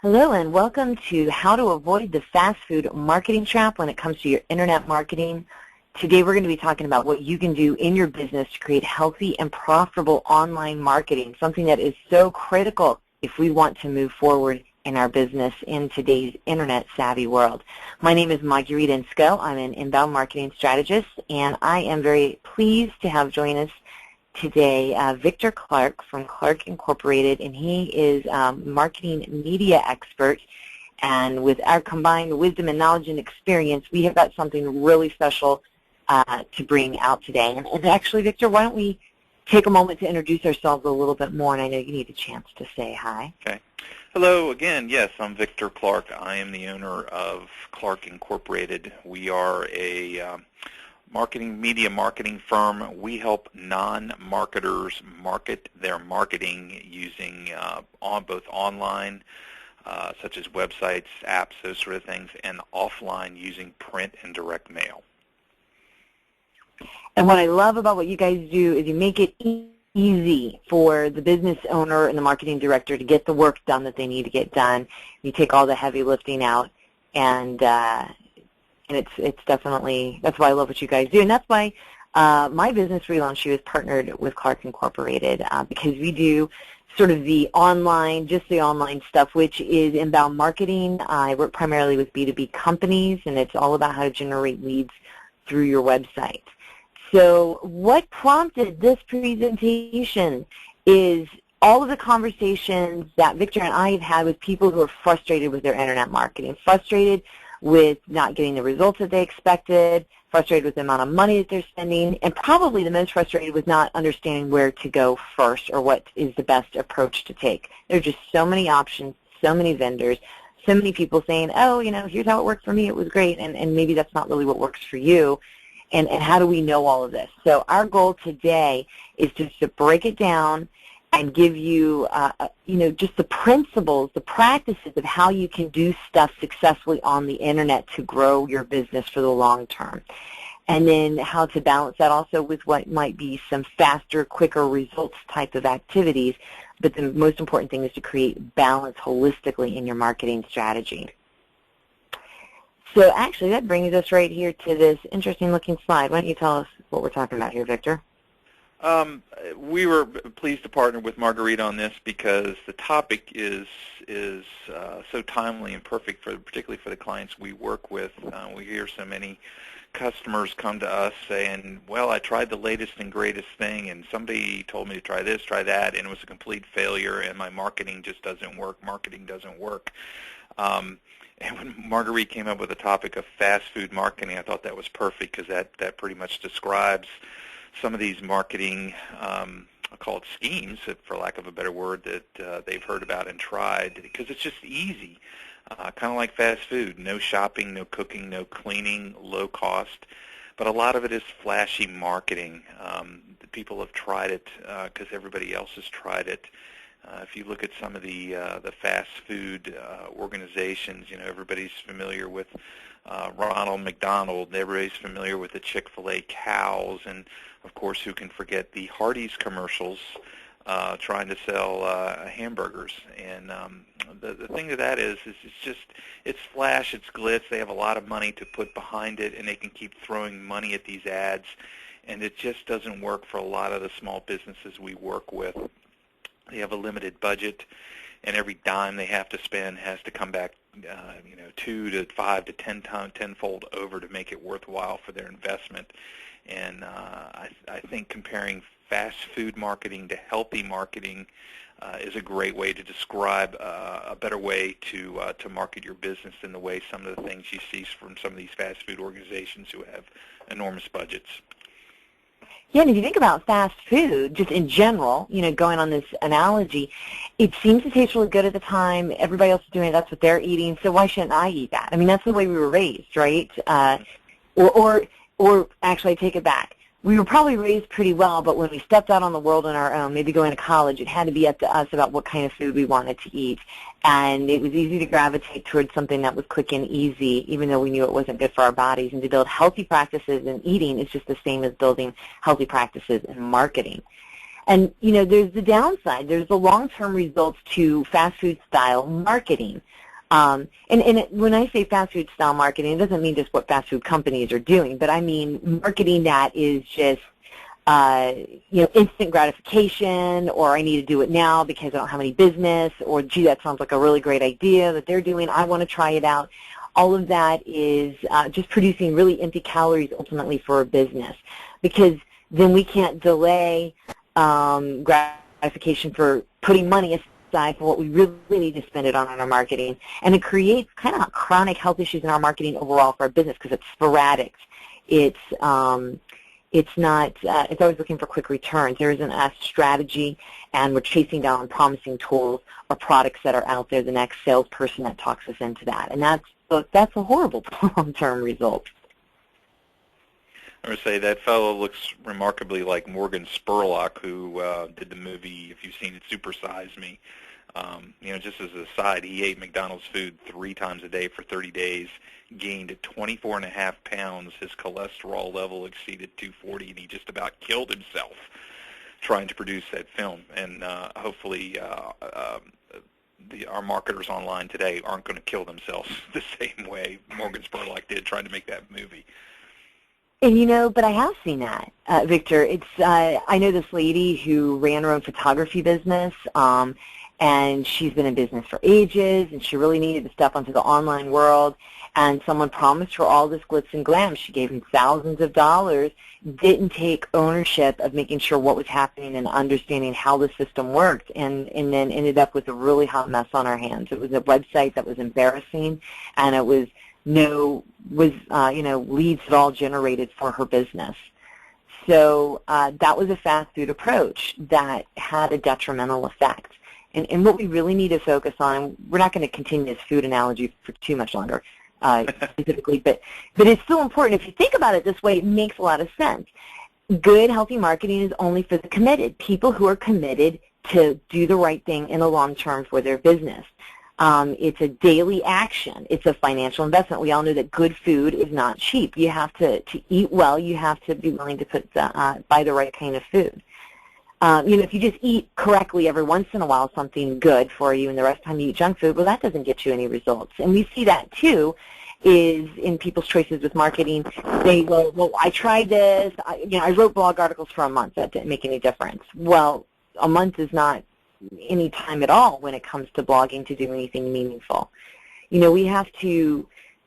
Hello and welcome to How to Avoid the Fast Food Marketing Trap when it comes to your internet marketing. Today we're going to be talking about what you can do in your business to create healthy and profitable online marketing, something that is so critical if we want to move forward in our business in today's internet savvy world. My name is Marguerite Insco. I'm an inbound marketing strategist, and I am very pleased to have join us today Victor Clark from Clark Incorporated, and he is a marketing media expert. And with our combined wisdom and knowledge and experience, we have got something really special to bring out today. And actually, Victor, why don't we take a moment to introduce ourselves a little bit more, and I know you need a chance to say hi. Okay. Hello again. Yes, I'm Victor Clark. I am the owner of Clark Incorporated. We are a media marketing firm. We help non-marketers market their marketing using both online, such as websites, apps, those sort of things, and offline using print and direct mail. And what I love about what you guys do is you make it easy for the business owner and the marketing director to get the work done that they need to get done. You take all the heavy lifting out, and it's definitely, that's why I love what you guys do. And that's why my business Relaunch You is partnered with Clark Incorporated because we do sort of the online, just the online stuff, which is inbound marketing. I work primarily with B2B companies, and it's all about how to generate leads through your website. So what prompted this presentation is all of the conversations that Victor and I have had with people who are frustrated with their internet marketing, frustrated with not getting the results that they expected, frustrated with the amount of money that they're spending, and probably the most frustrated with not understanding where to go first or what is the best approach to take. There are just so many options, so many vendors, so many people saying, oh, you know, here's how it worked for me, it was great, and maybe that's not really what works for you. And how do we know all of this? So our goal today is just to break it down and give you, just the principles, the practices of how you can do stuff successfully on the internet to grow your business for the long term. And then how to balance that also with what might be some faster, quicker results type of activities. But the most important thing is to create balance holistically in your marketing strategy. So actually, that brings us right here to this interesting-looking slide. Why don't you tell us what we're talking about here, Victor? We were pleased to partner with Marguerite on this because the topic is so timely and perfect, particularly for the clients we work with. We hear so many customers come to us saying, well, I tried the latest and greatest thing, and somebody told me to try this, try that, and it was a complete failure, and my marketing just doesn't work. Marketing doesn't work. And when Marguerite came up with the topic of fast food marketing, I thought that was perfect because that pretty much describes some of these marketing, I'll call it schemes, for lack of a better word, that they've heard about and tried because it's just easy, kind of like fast food. No shopping, no cooking, no cleaning, low cost. But a lot of it is flashy marketing. The people have tried it because everybody else has tried it. If you look at some of the fast food organizations, you know, everybody's familiar with Ronald McDonald. Everybody's familiar with the Chick-fil-A cows, and of course, who can forget the Hardee's commercials trying to sell hamburgers? And the thing of that is it's flash, it's glitz. They have a lot of money to put behind it, and they can keep throwing money at these ads, and it just doesn't work for a lot of the small businesses we work with. They have a limited budget, and every dime they have to spend has to come back, 2 to 5 to 10-fold over to make it worthwhile for their investment. And I think comparing fast food marketing to healthy marketing is a great way to describe a better way to market your business than the way some of the things you see from some of these fast food organizations who have enormous budgets. Yeah, and if you think about fast food, just in general, going on this analogy, it seems to taste really good at the time. Everybody else is doing it. That's what they're eating. So why shouldn't I eat that? I mean, that's the way we were raised, right? Or actually, I take it back. We were probably raised pretty well, but when we stepped out on the world on our own, maybe going to college, it had to be up to us about what kind of food we wanted to eat. And it was easy to gravitate towards something that was quick and easy, even though we knew it wasn't good for our bodies. And to build healthy practices in eating is just the same as building healthy practices in marketing. And, there's the downside. There's the long-term results to fast food style marketing. When I say fast food style marketing, it doesn't mean just what fast food companies are doing, but I mean marketing that is just, instant gratification, or I need to do it now because I don't have any business, or gee, that sounds like a really great idea that they're doing. I want to try it out. All of that is just producing really empty calories ultimately for a business, because then we can't delay gratification for putting money aside for what we really need to spend it on our marketing. And it creates kind of chronic health issues in our marketing overall for our business because it's sporadic. It's not, it's always looking for quick returns. There isn't a strategy, and we're chasing down promising tools or products that are out there, the next salesperson that talks us into that. And that's a horrible long-term result. I'm going to say that fellow looks remarkably like Morgan Spurlock, who did the movie, if you've seen it, Super Size Me. Just as an aside, he ate McDonald's food 3 times a day for 30 days, gained 24.5 pounds. His cholesterol level exceeded 240, and he just about killed himself trying to produce that film. And hopefully our marketers online today aren't going to kill themselves the same way Morgan Spurlock did trying to make that movie. And but I have seen that, Victor. It's I know this lady who ran her own photography business, and she's been in business for ages, and she really needed to step onto the online world. And someone promised her all this glitz and glam. She gave him thousands of dollars, didn't take ownership of making sure what was happening and understanding how the system worked, and then ended up with a really hot mess on her hands. It was a website that was embarrassing, and it was leads at all generated for her business. So that was a fast food approach that had a detrimental effect. And what we really need to focus on, we're not going to continue this food analogy for too much longer, specifically, but it's still important. If you think about it this way, it makes a lot of sense. Good, healthy marketing is only for the committed, people who are committed to do the right thing in the long term for their business. It's a daily action. It's a financial investment. We all know that good food is not cheap. You have to eat well. You have to be willing to buy the right kind of food. If you just eat correctly every once in a while, something good for you, and the rest of the time you eat junk food, well, that doesn't get you any results. And we see that, too, is in people's choices with marketing. They go, well, I tried this. I wrote blog articles for a month. That didn't make any difference. Well, a month is not any time at all when it comes to blogging to do anything meaningful. We have to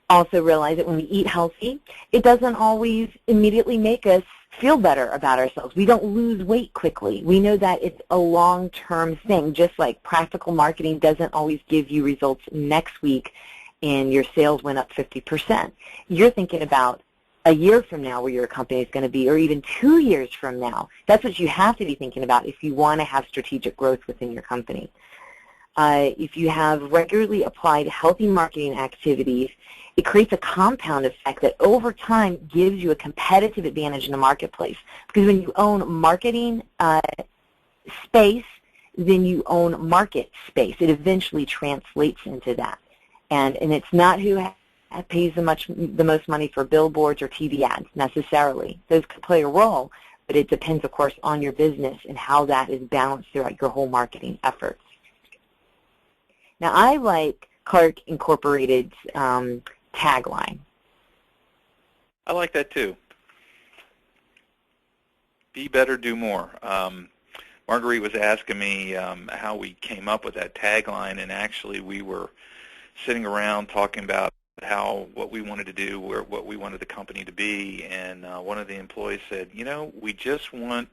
also realize that when we eat healthy, it doesn't always immediately make us feel better about ourselves. We don't lose weight quickly. We know that it's a long-term thing, just like practical marketing doesn't always give you results next week and your sales went up 50%. You're thinking about a year from now where your company is going to be, or even 2 years from now. That's what you have to be thinking about if you want to have strategic growth within your company. If you have regularly applied healthy marketing activities, it creates a compound effect that over time gives you a competitive advantage in the marketplace. Because when you own marketing space, then you own market space. It eventually translates into that. And it's not who pays the most money for billboards or TV ads necessarily. Those could play a role, but it depends, of course, on your business and how that is balanced throughout your whole marketing efforts. Now, I like Clark Incorporated's tagline. I like that too. Be better, do more. Marguerite was asking me how we came up with that tagline, and actually we were sitting around talking about what we wanted to do, what we wanted the company to be, and one of the employees said, we just want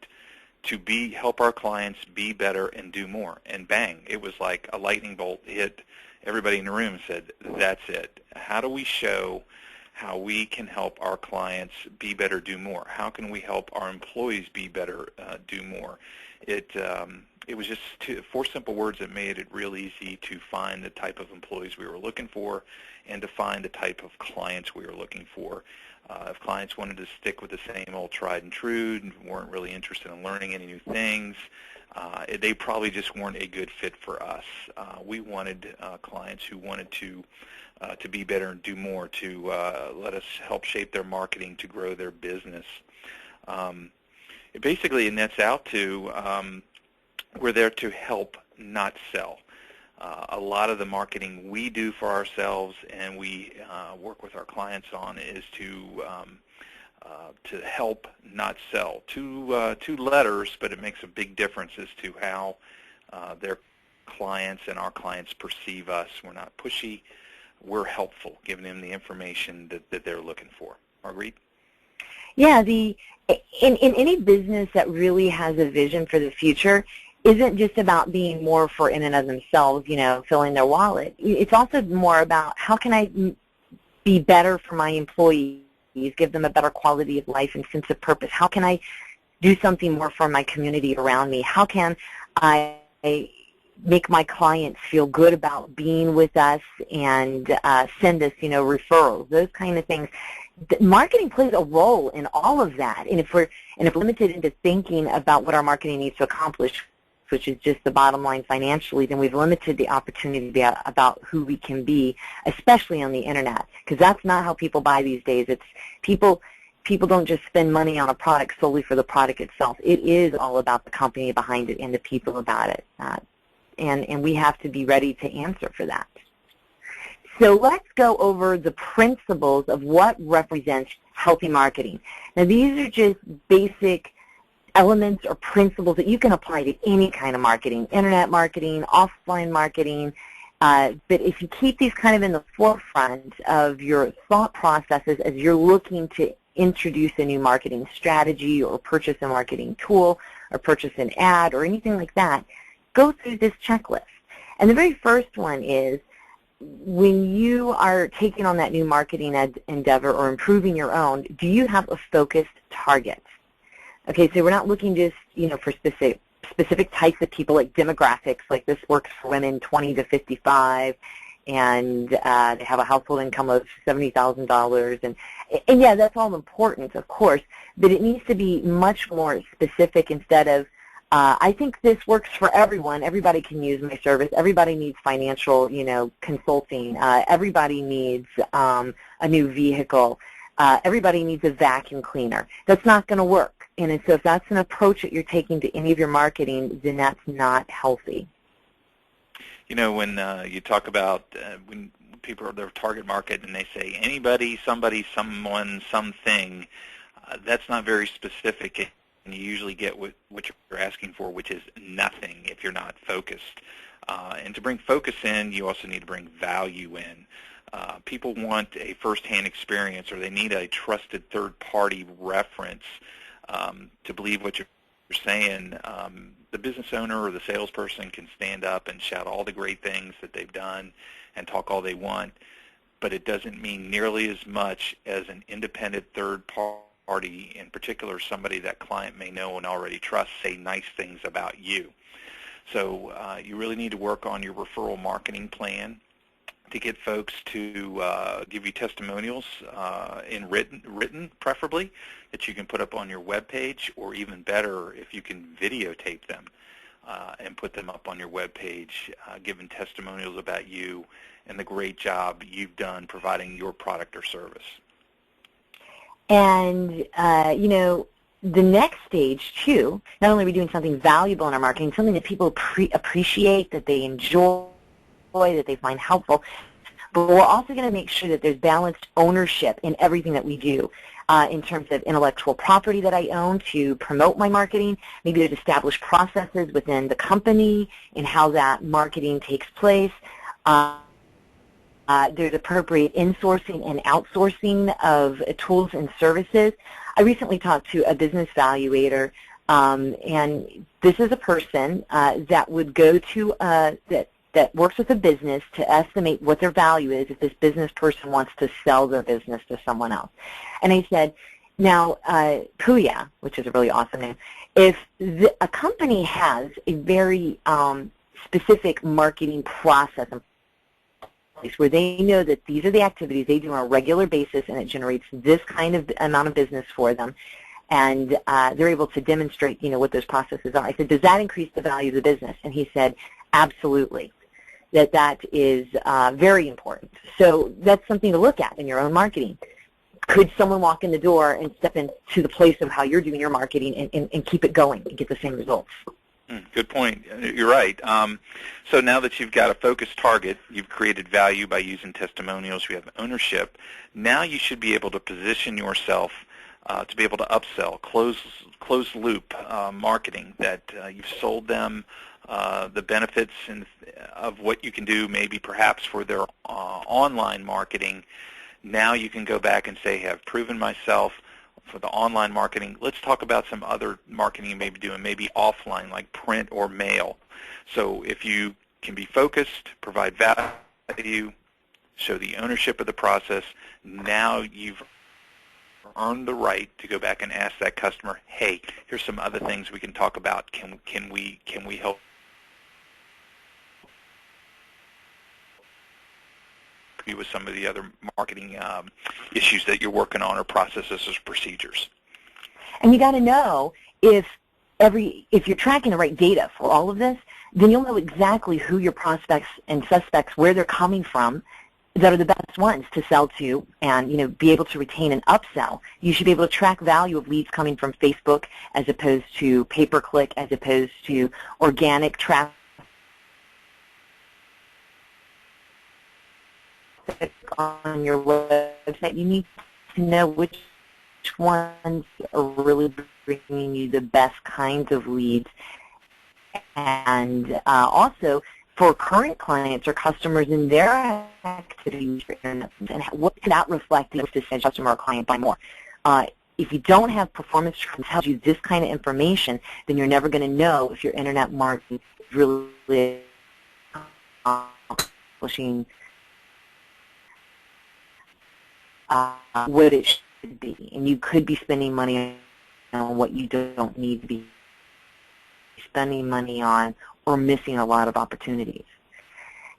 to help our clients be better and do more. And bang, it was like a lightning bolt hit everybody in the room and said, that's it. How do we show how we can help our clients be better, do more? How can we help our employees be better, do more? It was just 4 simple words that made it real easy to find the type of employees we were looking for and to find the type of clients we were looking for. If clients wanted to stick with the same old tried and true and weren't really interested in learning any new things, they probably just weren't a good fit for us. We wanted clients who wanted to be better and do more, to let us help shape their marketing to grow their business. basically it nets out to we're there to help, not sell. A lot of the marketing we do for ourselves and we work with our clients on is to help, not sell. Two letters, but it makes a big difference as to how their clients and our clients perceive us. We're not pushy. We're helpful, giving them the information that they're looking for. Marguerite? Yeah, in any business that really has a vision for the future isn't just about being more for in and of themselves, filling their wallet. It's also more about how can I be better for my employees, give them a better quality of life and sense of purpose. How can I do something more for my community around me? How can I make my clients feel good about being with us and send us, referrals, those kind of things. Marketing plays a role in all of that. And if we're limited into thinking about what our marketing needs to accomplish, which is just the bottom line financially, then we've limited the opportunity to be about who we can be, especially on the internet, because that's not how people buy these days. It's people don't just spend money on a product solely for the product itself. It is all about the company behind it and the people about it. And we have to be ready to answer for that. So let's go over the principles of what represents healthy marketing. Now, these are just basic elements or principles that you can apply to any kind of marketing, internet marketing, offline marketing. But if you keep these kind of in the forefront of your thought processes as you're looking to introduce a new marketing strategy or purchase a marketing tool or purchase an ad or anything like that, go through this checklist. And the very first one is when you are taking on that new marketing endeavor or improving your own, do you have a focused target? Okay, so we're not looking just, for specific types of people, like demographics, like this works for women 20 to 55, and they have a household income of $70,000, and yeah, that's all important, of course, but it needs to be much more specific instead of, I think this works for everyone. Everybody can use my service. Everybody needs financial, consulting. Everybody needs a new vehicle. Everybody needs a vacuum cleaner. That's not going to work. And so if that's an approach that you're taking to any of your marketing, then that's not healthy. When you talk about when people are their target market and they say anybody, somebody, someone, something, that's not very specific. And you usually get what you're asking for, which is nothing if you're not focused. And to bring focus in, you also need to bring value in. People want a first-hand experience, or they need a trusted third-party reference to believe what you're saying. The business owner or the salesperson can stand up and shout all the great things that they've done and talk all they want, but it doesn't mean nearly as much as an independent third party, in particular somebody that client may know and already trust, say nice things about you. So you really need to work on your referral marketing plan to get folks to give you testimonials in written preferably, that you can put up on your web page, or even better, if you can videotape them and put them up on your web page, giving testimonials about you and the great job you've done providing your product or service. And, the next stage, too, not only are we doing something valuable in our marketing, something that people appreciate, that they enjoy, that they find helpful, but we're also going to make sure that there's balanced ownership in everything that we do in terms of intellectual property that I own to promote my marketing. Maybe there's established processes within the company in how that marketing takes place. There's appropriate insourcing and outsourcing of tools and services. I recently talked to a business valuator, and this is a person that would go to that works with a business to estimate what their value is if this business person wants to sell their business to someone else. And I said, now, Puya, which is a really awesome name, if a company has a very specific marketing process where they know that these are the activities they do on a regular basis and it generates this kind of amount of business for them, and they're able to demonstrate, what those processes are. I said, does that increase the value of the business? And he said, absolutely, that is very important. So that's something to look at in your own marketing. Could someone walk in the door and step into the place of how you're doing your marketing and keep it going and get the same results? Good point. You're right. So now that you've got a focused target, you've created value by using testimonials, you have ownership, now you should be able to position yourself to be able to upsell, closed loop marketing, that you've sold them the benefits of what you can do, maybe perhaps for their online marketing. Now you can go back and say, hey, I've proven myself for the online marketing. Let's talk about some other marketing you may be doing, maybe offline, like print or mail. So if you can be focused, provide value, show the ownership of the process, now you've earned the right to go back and ask that customer, hey, here's some other things we can talk about. Can we help you with some of the other marketing issues that you're working on, or processes or procedures? And you got to know if you're tracking the right data for all of this, then you'll know exactly who your prospects and suspects, where they're coming from, that are the best ones to sell to, and be able to retain and upsell. You should be able to track value of leads coming from Facebook as opposed to pay-per-click, as opposed to organic traffic on your website. You need to know which ones are really bringing you the best kinds of leads. And also, for current clients or customers in their activities for internet, and what can that reflect in to send customer or client buy more? If you don't have performance that tells you this kind of information, then you're never going to know if your internet marketing is really accomplishing what it should be. And you could be spending money on what you don't need to be spending money on, or missing a lot of opportunities.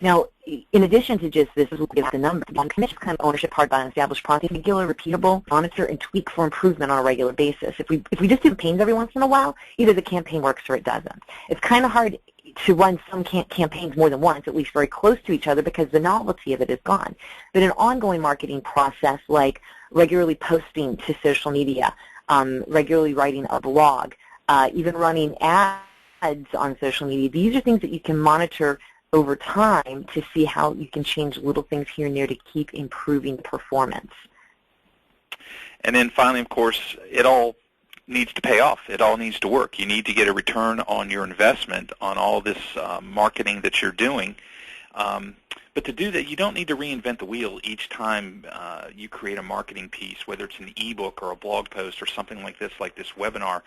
Now, in addition to just this, we have the number. Commission kind of ownership hard by an established process, regular, repeatable, monitor, and tweak for improvement on a regular basis. If we just do campaigns every once in a while, either the campaign works or it doesn't. It's kind of hard to run some campaigns more than once, at least very close to each other, because the novelty of it is gone. But an ongoing marketing process, like regularly posting to social media, regularly writing a blog, even running ads on social media, these are things that you can monitor over time to see how you can change little things here and there to keep improving performance. And then finally, of course, it all needs to pay off. It all needs to work. You need to get a return on your investment on all this marketing that you're doing. But to do that, you don't need to reinvent the wheel each time you create a marketing piece, whether it's an ebook or a blog post or something like this webinar.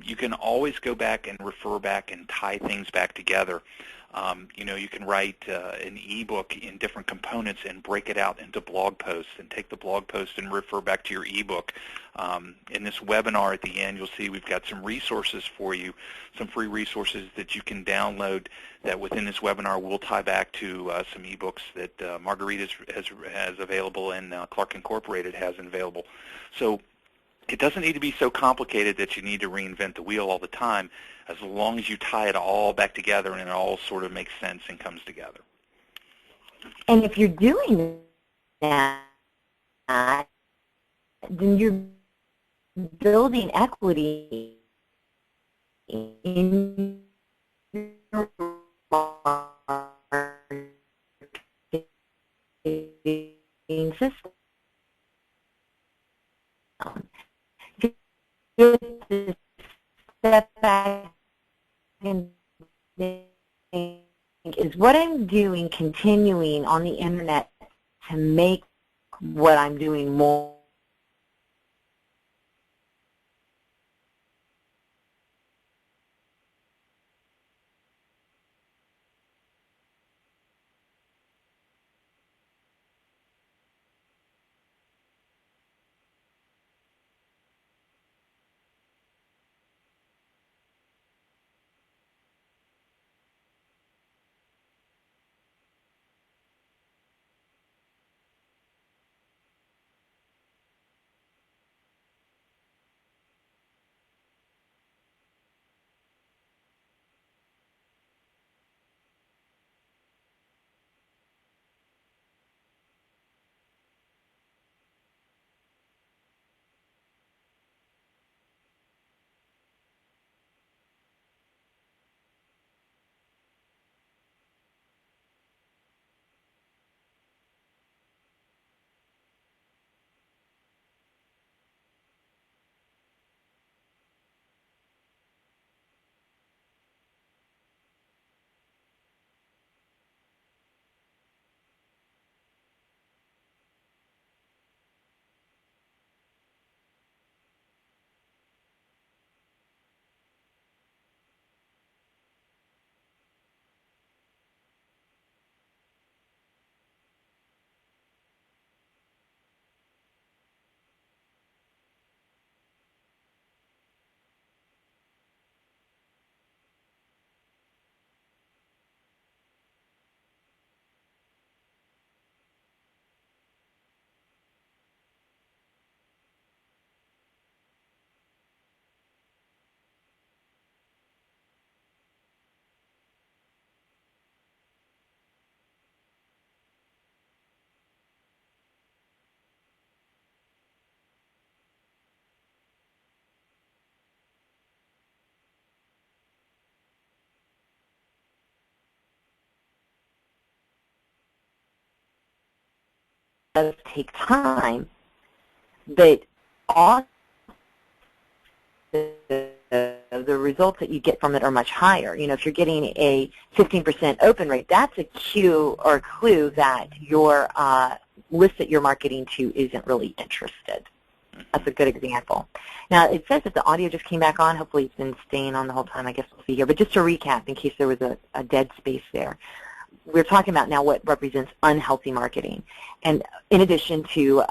You can always go back and refer back and tie things back together. You can write an ebook in different components and break it out into blog posts, and take the blog post and refer back to your ebook. In this webinar at the end, you'll see we've got some resources for you, some free resources that you can download that within this webinar will tie back to some ebooks that Marguerite has available, and Clark Incorporated has available. So it doesn't need to be so complicated that you need to reinvent the wheel all the time, as long as you tie it all back together and it all sort of makes sense and comes together. And if you're doing that, then you're building equity in your marketing system. Just step back and think, is what I'm doing continuing on the internet to make what I'm doing more does take time, but also the results that you get from it are much higher. You know, if you're getting a 15% open rate, that's a cue or a clue that your list that you're marketing to isn't really interested. That's a good example. Now, it says that the audio just came back on. Hopefully it's been staying on the whole time. I guess we'll see here. But just to recap, in case there was a dead space there, we're talking about now what represents unhealthy marketing. And in addition to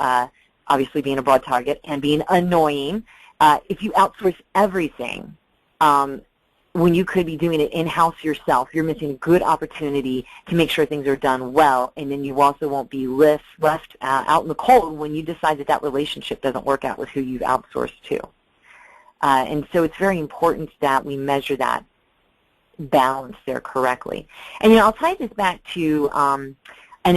obviously being a broad target and being annoying, if you outsource everything, when you could be doing it in-house yourself, you're missing a good opportunity to make sure things are done well, and then you also won't be left out in the cold when you decide that that relationship doesn't work out with who you've outsourced to. And so it's very important that we measure that balance there correctly. And, you know, I'll tie this back to an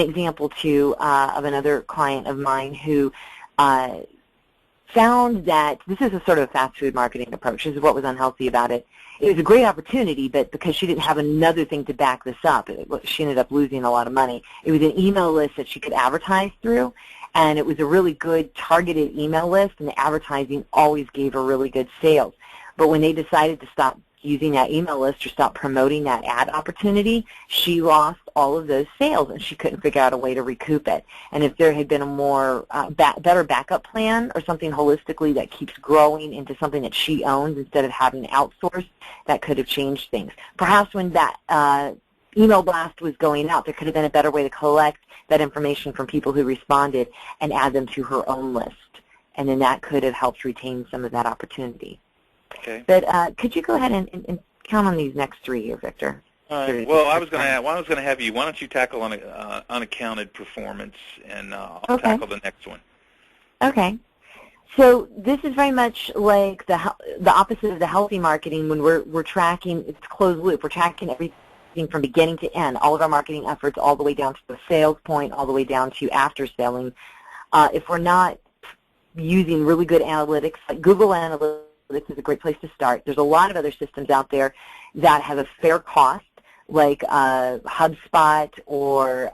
example, too, of another client of mine who found that this is a sort of fast food marketing approach. This is what was unhealthy about it. It was a great opportunity, but because she didn't have another thing to back this up, she ended up losing a lot of money. It was an email list that she could advertise through, and it was a really good targeted email list, and the advertising always gave her really good sales. But when they decided to stop using that email list or stop promoting that ad opportunity, she lost all of those sales, and she couldn't figure out a way to recoup it. And if there had been a more better backup plan or something holistically that keeps growing into something that she owns instead of having outsourced, that could have changed things. Perhaps when that email blast was going out, there could have been a better way to collect that information from people who responded and add them to her own list. And then that could have helped retain some of that opportunity. Okay. But could you go ahead and count on these next three here, Victor? All right. Well, I was going to have you. Why don't you tackle on unaccounted performance, and I'll tackle the next one. Okay. So this is very much like the opposite of the healthy marketing. When we're tracking, it's closed loop. We're tracking everything from beginning to end, all of our marketing efforts, all the way down to the sales point, all the way down to after selling. If we're not using really good analytics, like Google Analytics, this is a great place to start. There's a lot of other systems out there that have a fair cost, like HubSpot, or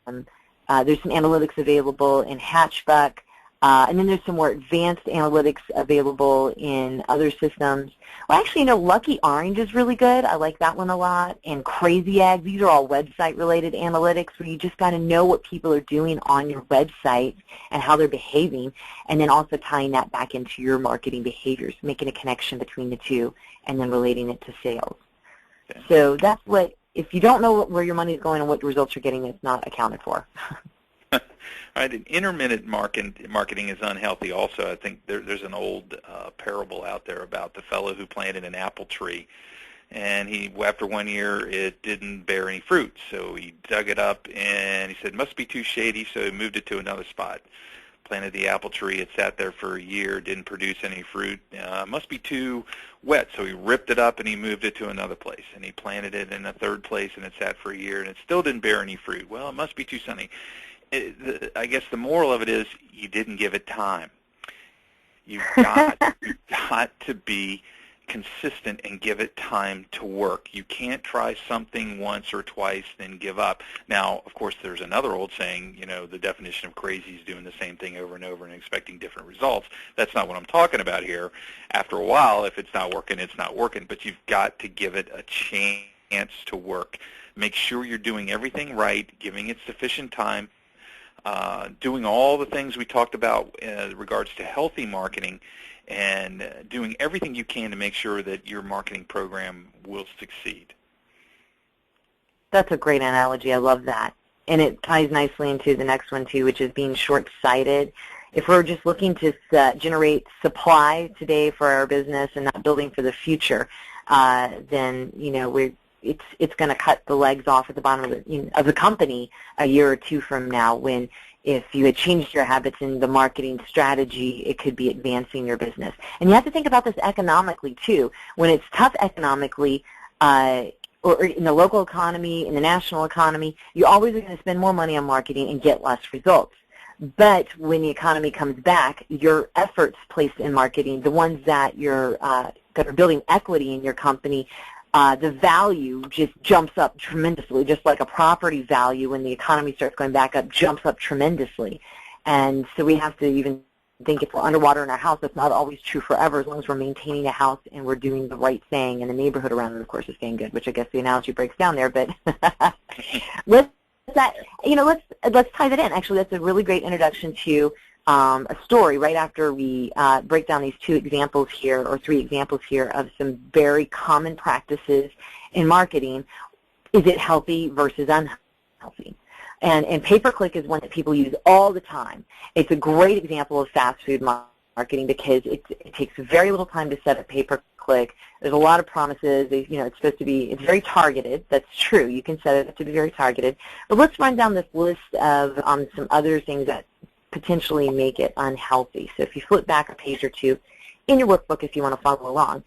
there's some analytics available in Hatchbuck, and then there's some more advanced analytics available in other systems. Well, actually, you know, Lucky Orange is really good. I like that one a lot. And Crazy Egg, these are all website-related analytics where you just got to know what people are doing on your website and how they're behaving, and then also tying that back into your marketing behaviors, making a connection between the two, and then relating it to sales. Okay. So that's what, if you don't know where your money is going and what results you're getting, it's not accounted for. All right, and intermittent marketing is unhealthy also. I think there's an old parable out there about the fellow who planted an apple tree, and after 1 year it didn't bear any fruit, so he dug it up and he said, must be too shady, so he moved it to another spot. Planted the apple tree, it sat there for a year, didn't produce any fruit, must be too wet, so he ripped it up and he moved it to another place, and he planted it in a third place and it sat for a year and it still didn't bear any fruit. Well, it must be too sunny. I guess the moral of it is you didn't give it time. You've got to be consistent and give it time to work. You can't try something once or twice then give up. Now, of course, there's another old saying, you know, the definition of crazy is doing the same thing over and over and expecting different results. That's not what I'm talking about here. After a while, if it's not working, it's not working, but you've got to give it a chance to work. Make sure you're doing everything right, giving it sufficient time, doing all the things we talked about in regards to healthy marketing, and doing everything you can to make sure that your marketing program will succeed. That's a great analogy. I love that. And it ties nicely into the next one, too, which is being short-sighted. If we're just looking to generate supply today for our business and not building for the future, then, you know, it's going to cut the legs off at the bottom of the company a year or two from now, when if you had changed your habits in the marketing strategy, it could be advancing your business. And you have to think about this economically, too. When it's tough economically, or in the local economy, in the national economy, you always are going to spend more money on marketing and get less results. But when the economy comes back, your efforts placed in marketing, the ones that you're that are building equity in your company, the value just jumps up tremendously, just like a property value when the economy starts going back up jumps up tremendously. And so we have to even think if we're underwater in our house, that's not always true forever as long as we're maintaining a house and we're doing the right thing and the neighborhood around it, of course, is staying good, which I guess the analogy breaks down there. But let's tie that in. Actually, that's a really great introduction to a story right after we break down these two examples here, or three examples here, of some very common practices in marketing. Is it healthy versus unhealthy? And pay-per-click is one that people use all the time. It's a great example of fast food marketing because it takes very little time to set up pay-per-click. There's a lot of promises. It's supposed to be, it's very targeted. That's true. You can set it up to be very targeted. But let's run down this list of some other things that potentially make it unhealthy. So if you flip back a page or two in your workbook if you want to follow along.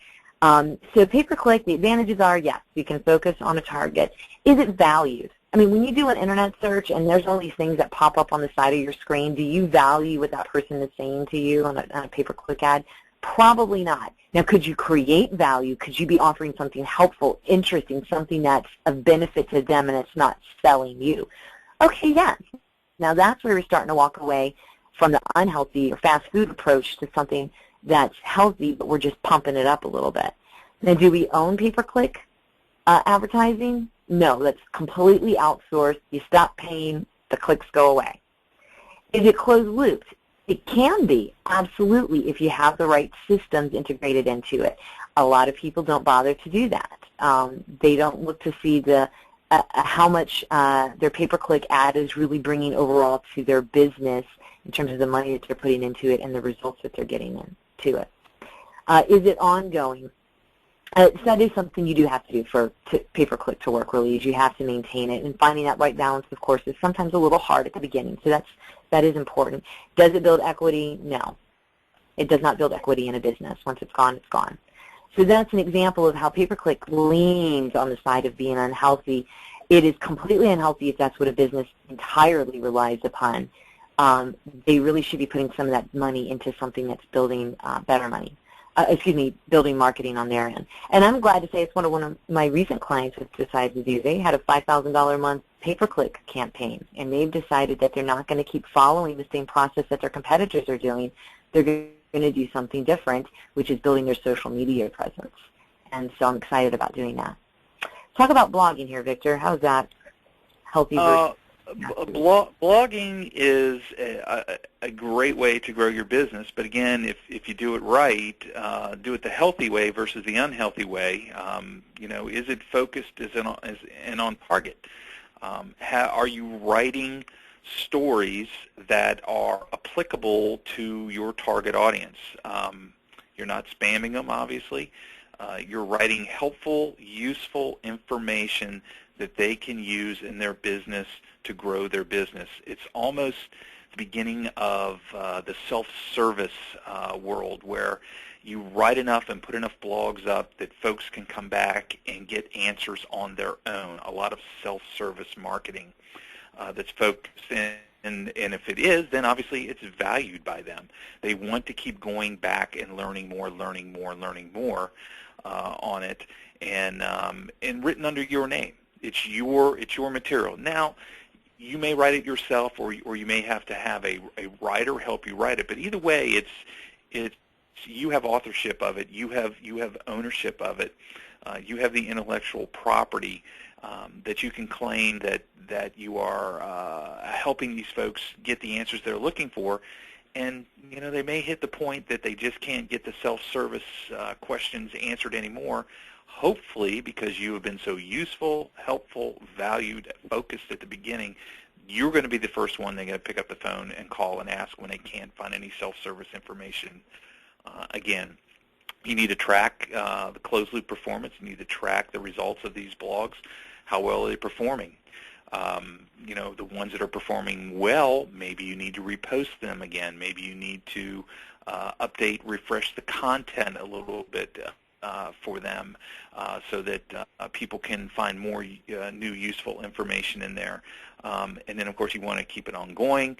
So pay-per-click, the advantages are, yes, you can focus on a target. Is it valued? I mean, when you do an internet search and there's all these things that pop up on the side of your screen, do you value what that person is saying to you on a pay-per-click ad? Probably not. Now, could you create value? Could you be offering something helpful, interesting, something that's of benefit to them and it's not selling you? Okay, yes. Now, that's where we're starting to walk away from the unhealthy or fast food approach to something that's healthy, but we're just pumping it up a little bit. Now, do we own pay-per-click advertising? No, that's completely outsourced. You stop paying, the clicks go away. Is it closed-looped? It can be, absolutely, if you have the right systems integrated into it. A lot of people don't bother to do that. They don't look to see how much their pay-per-click ad is really bringing overall to their business in terms of the money that they're putting into it and the results that they're getting into it. Is it ongoing? That is something you do have to do for pay-per-click to work really, is you have to maintain it, and finding that right balance, of course, is sometimes a little hard at the beginning, so that is important. Does it build equity? No. It does not build equity in a business. Once it's gone, it's gone. So that's an example of how pay-per-click leans on the side of being unhealthy. It is completely unhealthy if that's what a business entirely relies upon. They really should be putting some of that money into something that's building better money. Building marketing on their end. And I'm glad to say it's one of my recent clients has decided to do. They had a $5,000 a month pay-per-click campaign, and they've decided that they're not going to keep following the same process that their competitors are doing. They're going to do something different, which is building their social media presence. And so I'm excited about doing that. Talk about blogging here, Victor. How's that healthy versus blogging is a great way to grow your business, but again, if you do it right, do it the healthy way versus the unhealthy way. Is it focused and on target? Are you writing stories that are applicable to your target audience? You're not spamming them, obviously. You're writing helpful, useful information that they can use in their business to grow their business. It's almost the beginning of the self-service world, where you write enough and put enough blogs up that folks can come back and get answers on their own. A lot of self-service marketing that's focused in. And if it is, then obviously it's valued by them. They want to keep going back and learning more on it, and written under your name. It's your material. Now, you may write it yourself, or you may have to have a writer help you write it. But either way, it's you have authorship of it. You have ownership of it. You have the intellectual property that you can claim that you are helping these folks get the answers they're looking for. And they may hit the point that they just can't get the self-service questions answered anymore. Hopefully, because you have been so useful, helpful, valued, focused at the beginning, you're going to be the first one they're going to pick up the phone and call and ask when they can't find any self-service information. Again, you need to track the closed-loop performance. You need to track the results of these blogs. How well are they performing? The ones that are performing well, maybe you need to repost them again. Maybe you need to update, refresh the content a little bit. for them so that people can find more new useful information in there. And then, of course, you want to keep it ongoing.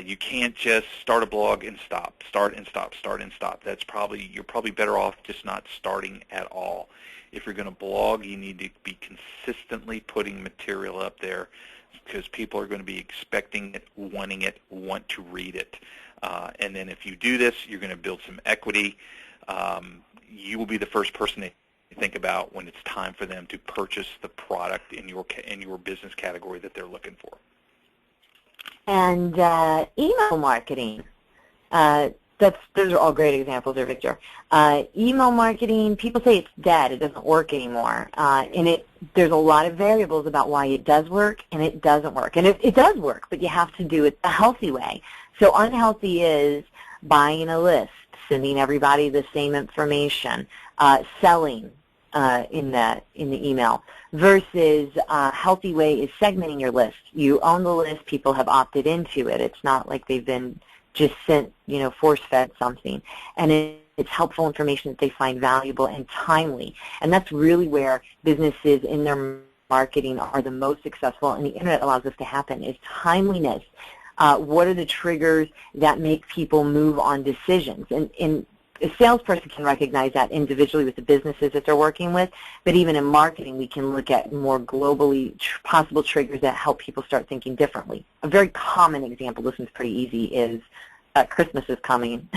You can't just start a blog and stop, start and stop, start and stop. You're probably better off just not starting at all. If you're going to blog, you need to be consistently putting material up there because people are going to be expecting it, wanting it, want to read it. And then if you do this, you're going to build some equity. You will be the first person to think about when it's time for them to purchase the product in your business category that they're looking for. And email marketing. Those are all great examples there, Victor. Email marketing, people say it's dead, it doesn't work anymore. And there's a lot of variables about why it does work and it doesn't work. And it does work, but you have to do it a healthy way. So unhealthy is buying a list, sending everybody the same information, selling in the email, versus a healthy way is segmenting your list. You own the list, people have opted into it. It's not like they've been just sent, force-fed something. And it's helpful information that they find valuable and timely. And that's really where businesses in their marketing are the most successful, and the Internet allows this to happen, is timeliness. What are the triggers that make people move on decisions? And a salesperson can recognize that individually with the businesses that they're working with, but even in marketing, we can look at more globally possible triggers that help people start thinking differently. A very common example, this one's pretty easy, is Christmas is coming,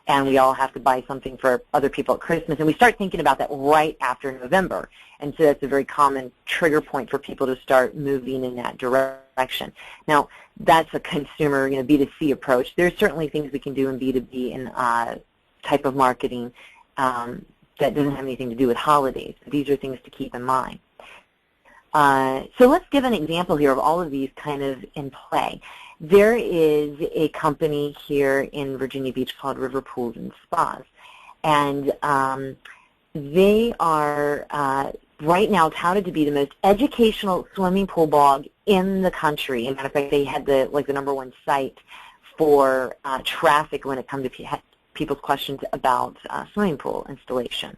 and we all have to buy something for other people at Christmas, and we start thinking about that right after November. And so that's a very common trigger point for people to start moving in that direction. Now, that's a consumer, B2C approach. There's certainly things we can do in B2B and type of marketing that doesn't have anything to do with holidays. These are things to keep in mind. So let's give an example here of all of these kind of in play. There is a company here in Virginia Beach called River Pools and Spas, and they are right now touted to be the most educational swimming pool blog in the country. As a matter of fact, they had the #1 site for traffic when it comes to people's questions about swimming pool installation.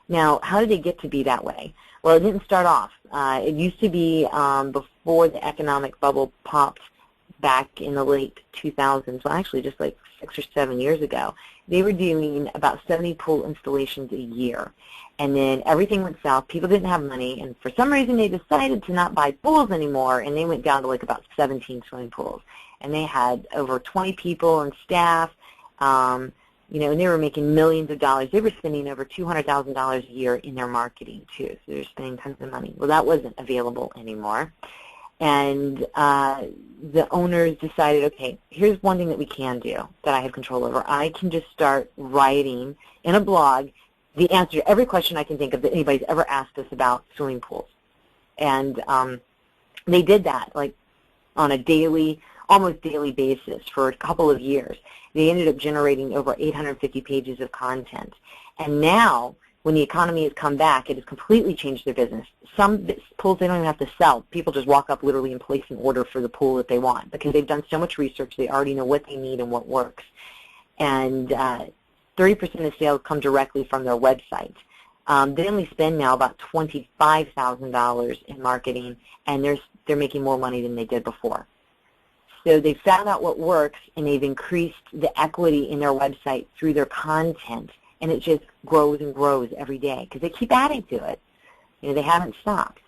Now, how did they get to be that way? Well, it didn't start off. It used to be before the economic bubble popped back in the late 2000s, well, actually just like 6 or 7 years ago. They were doing about 70 pool installations a year. And then everything went south. People didn't have money, and for some reason they decided to not buy pools anymore, and they went down to like about 17 swimming pools. And they had over 20 people and staff, and they were making millions of dollars. They were spending over $200,000 a year in their marketing, too. So they were spending tons of money. Well, that wasn't available anymore. And the owners decided, okay, here's one thing that we can do that I have control over. I can just start writing in a blog the answer to every question I can think of that anybody's ever asked us about swimming pools. And they did that, like, on a almost daily basis for a couple of years. They ended up generating over 850 pages of content. And now, when the economy has come back, it has completely changed their business. Some pools they don't even have to sell. People just walk up literally and place an order for the pool that they want because they've done so much research. They already know what they need and what works. And 30% of sales come directly from their website. They only spend now about $25,000 in marketing, and they're making more money than they did before. So they've found out what works, and they've increased the equity in their website through their content, and it just grows and grows every day because they keep adding to it. They haven't stopped.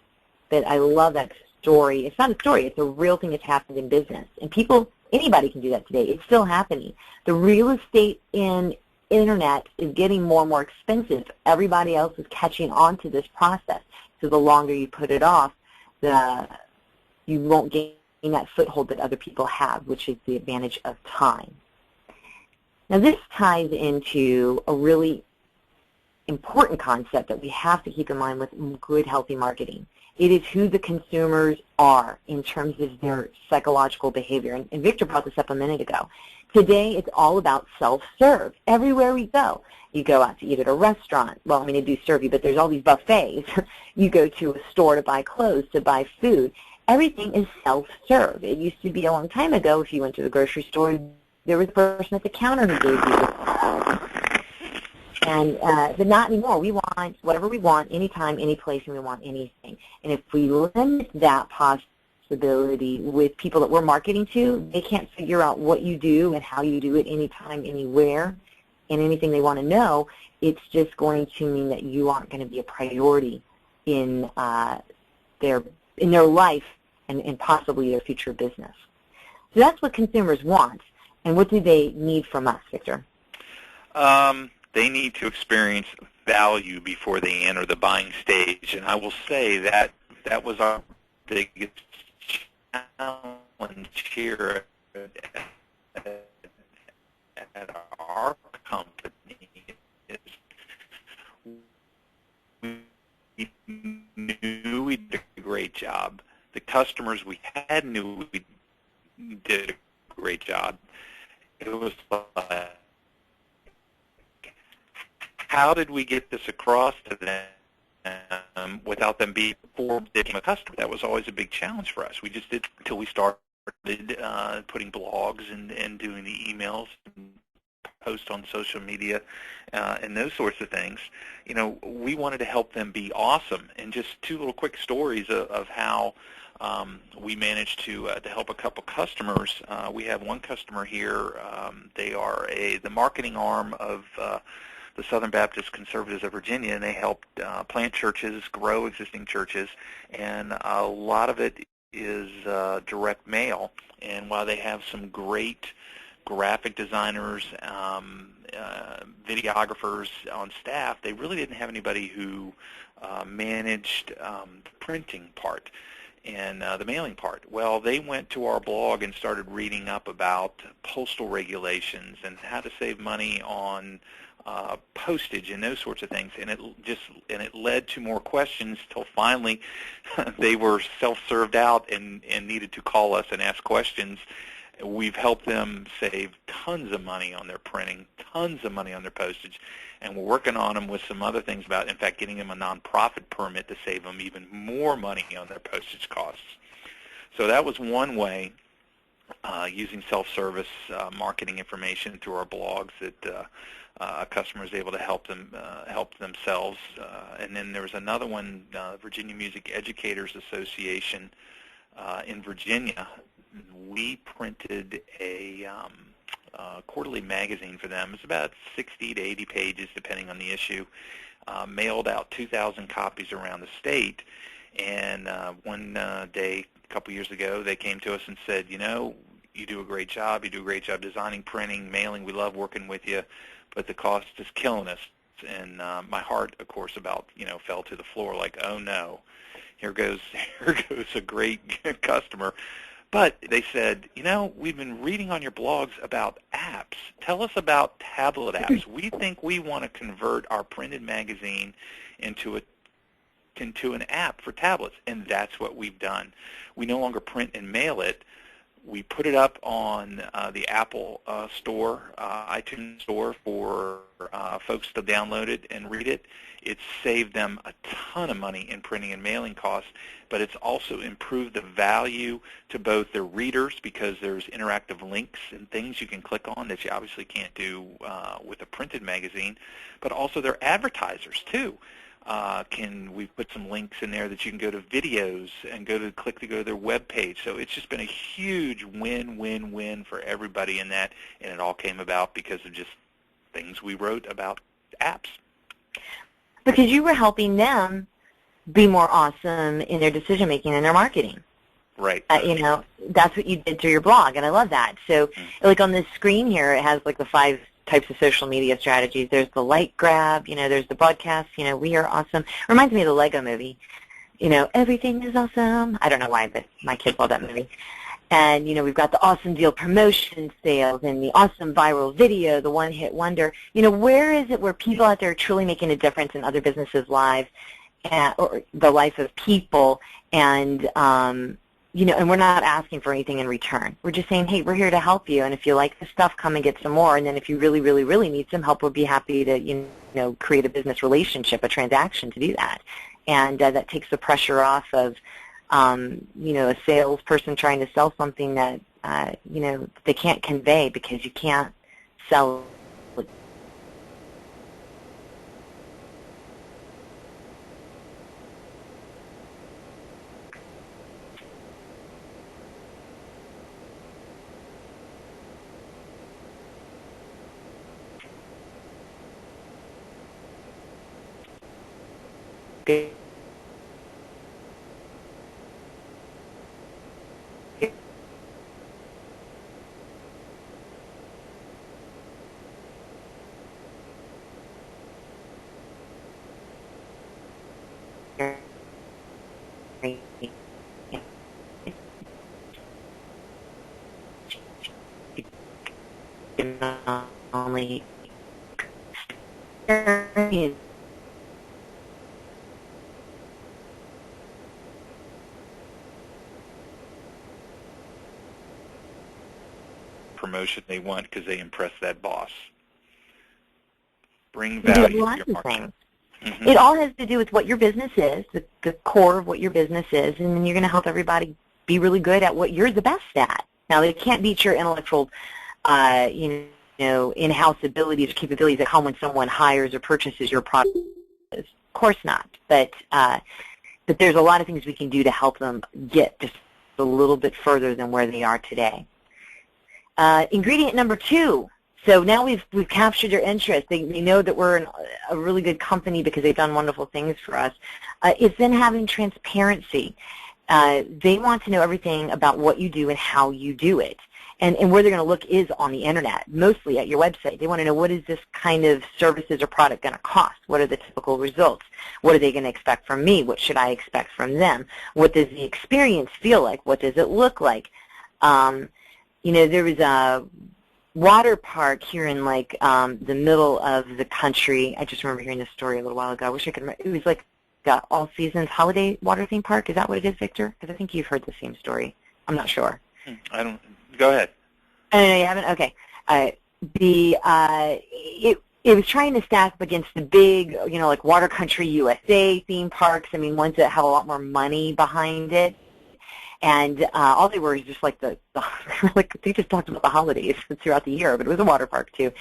But I love that story. It's not a story. It's a real thing that's happened in business. And anybody can do that today. It's still happening. The real estate in Internet is getting more and more expensive. Everybody else is catching on to this process. So the longer you put it off, you won't gain that foothold that other people have, which is the advantage of time. Now this ties into a really important concept that we have to keep in mind with good, healthy marketing. It is who the consumers are in terms of their psychological behavior. And Victor brought this up a minute ago. Today, it's all about self-serve. Everywhere we go. You go out to eat at a restaurant. Well, they do serve you, but there's all these buffets. You go to a store to buy clothes, to buy food. Everything is self-serve. It used to be a long time ago, if you went to the grocery store, there was a person at the counter who gave you the And but not anymore. We want whatever we want, anytime, any place, and we want anything. And if we limit that possibility with people that we're marketing to, they can't figure out what you do and how you do it anytime, anywhere, and anything they want to know. It's just going to mean that you aren't going to be a priority in their life and possibly their future business. So that's what consumers want. And what do they need from us, Victor? They need to experience value before they enter the buying stage. And I will say that that was our biggest challenge here at our company. Is we knew we did a great job. The customers we had knew we did a great job. It was like, how did we get this across to them without them being before they became a customer? That was always a big challenge for us. We just did until we started putting blogs and doing the emails, and posts on social media, and those sorts of things. You know, we wanted to help them be awesome. And just two little quick stories of how we managed to help a couple customers. We have one customer here. They are the marketing arm of the Southern Baptist Conservatives of Virginia, and they help plant churches, grow existing churches, and a lot of it is direct mail. And while they have some great graphic designers, videographers on staff, they really didn't have anybody who managed the printing part and the mailing part. Well, they went to our blog and started reading up about postal regulations and how to save money on postage and those sorts of things, and it led to more questions till finally they were self-served out and needed to call us and ask questions. We've helped them save tons of money on their printing, tons of money on their postage, and we're working on them with some other things about, in fact, getting them a nonprofit permit to save them even more money on their postage costs. So that was one way, using self-service marketing information through our blogs, that a customer is able to help themselves. And then there was another one, Virginia Music Educators Association in Virginia. We printed a quarterly magazine for them. It's about 60 to 80 pages, depending on the issue. Mailed out 2,000 copies around the state. And one day, a couple years ago, they came to us and said, you know, you do a great job. You do a great job designing, printing, mailing. We love working with you, but the cost is killing us. And my heart, of course, fell to the floor like, oh no, here goes a great customer. But they said, you know, we've been reading on your blogs about apps. Tell us about tablet apps. We think we want to convert our printed magazine into an app for tablets, and that's what we've done. We no longer print and mail it. We put it up on the Apple store, iTunes store, for folks to download it and read it. It's saved them a ton of money in printing and mailing costs, but it's also improved the value to both their readers, because there's interactive links and things you can click on that you obviously can't do with a printed magazine, but also their advertisers too. We've put some links in there that you can go to videos and click to go to their web page. So it's just been a huge win-win-win for everybody in that, and it all came about because of just things we wrote about apps. Because you were helping them be more awesome in their decision-making and their marketing. Right. You know, that's what you did through your blog, and I love that. So, like on this screen here, it has like the 5 types of social media strategies. There's the like grab, you know, there's the broadcast, you know, we are awesome. Reminds me of the Lego movie, you know, everything is awesome. I don't know why, but my kids love that movie. And, you know, we've got the awesome deal promotion sales and the awesome viral video, the one-hit wonder. You know, where is it where people out there are truly making a difference in other businesses' lives, or the life of people, and, you know, and we're not asking for anything in return. We're just saying, hey, we're here to help you, and if you like this stuff, come and get some more. And then if you really, really, really need some help, we'll be happy to, you know, create a business relationship, a transaction to do that. And that takes the pressure off of, you know, a salesperson trying to sell something that, you know, they can't convey because you can't sell good only promotion they want because they impress that boss. Bring value to your marketing. Mm-hmm. It all has to do with what your business is, the core of what your business is, and then you're going to help everybody be really good at what you're the best at. Now, they can't beat your intellectual, in-house abilities or capabilities that come when someone hires or purchases your product. Of course not, but there's a lot of things we can do to help them get just a little bit further than where they are today. Ingredient number 2. So now we've captured your interest. They know that we're a really good company because they've done wonderful things for us. It's then having transparency. They want to know everything about what you do and how you do it. And where they're going to look is on the Internet, mostly at your website. They want to know, what is this kind of services or product going to cost? What are the typical results? What are they going to expect from me? What should I expect from them? What does the experience feel like? What does it look like? There was a water park here in the middle of the country. I just remember hearing this story a little while ago. I wish I could remember. It was like all seasons holiday water theme park. Is that what it is, Victor? Because I think you've heard the same story. I'm not sure. I don't. Go ahead. Oh, no, you haven't? Okay. It was trying to stack up against the big, like Water Country USA theme parks. I mean, ones that have a lot more money behind it. And all they were is just like they just talked about the holidays throughout the year, but it was a water park too.